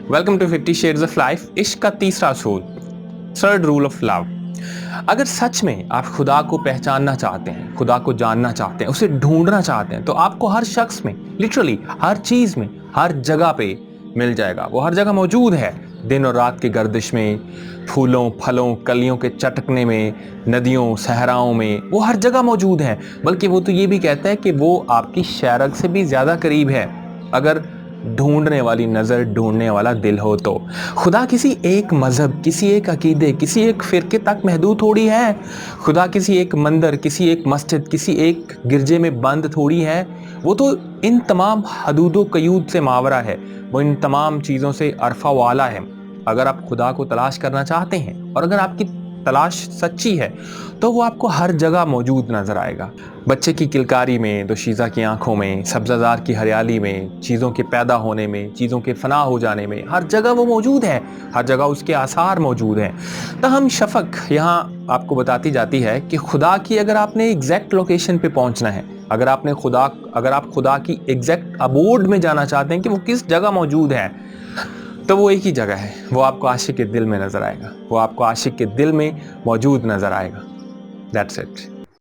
Welcome to 50 shades of life. इश्क का तीसरा असूल, थर्ड रूल ऑफ लव। अगर सच में आप खुदा को पहचानना चाहते हैं, खुदा को जानना चाहते हैं, उसे ढूंढना चाहते हैं, तो आपको हर शख्स में, लिटरली हर चीज़ में, हर जगह पे मिल जाएगा। वो हर जगह मौजूद है, दिन और रात की गर्दिश में, फूलों फलों कलियों के चटकने में, नदियों सहराओं में, वो हर जगह मौजूद है। बल्कि वो तो ये भी कहता है कि वो आपकी शहरग से भी ज़्यादा करीब है, अगर ढूंढने वाली नज़र, ढूंढने वाला दिल हो तो। खुदा किसी एक मज़हब, किसी एक अकीदे, किसी एक फ़िरके तक महदूद थोड़ी है। खुदा किसी एक मंदिर, किसी एक मस्जिद, किसी एक गिरजे में बंद थोड़ी है। वो तो इन तमाम हदूदो क़यूद से मावरा है, वो इन तमाम चीज़ों से अरफा वाला है। अगर आप खुदा को तलाश करना चाहते हैं और अगर आपकी तलाश सच्ची है तो वो आपको हर जगह मौजूद नज़र आएगा। बच्चे की किलकारी में, दोशीज़ा की आंखों में, सब्ज़ाज़ार की हरियाली में, चीज़ों के पैदा होने में, चीज़ों के फना हो जाने में, हर जगह वो मौजूद है, हर जगह उसके आसार मौजूद हैं। तहम शफ़क़ यहाँ आपको बताती जाती है कि खुदा की अगर आपने एग्जैक्ट लोकेशन पे पहुँचना है, अगर आप खुदा की एग्जैक्ट अबोर्ड में जाना चाहते हैं कि वो किस जगह मौजूद है, तो वो एक ही जगह है, वो आपको आशिक के दिल में नज़र आएगा, वो आपको आशिक के दिल में मौजूद नज़र आएगा। That's it.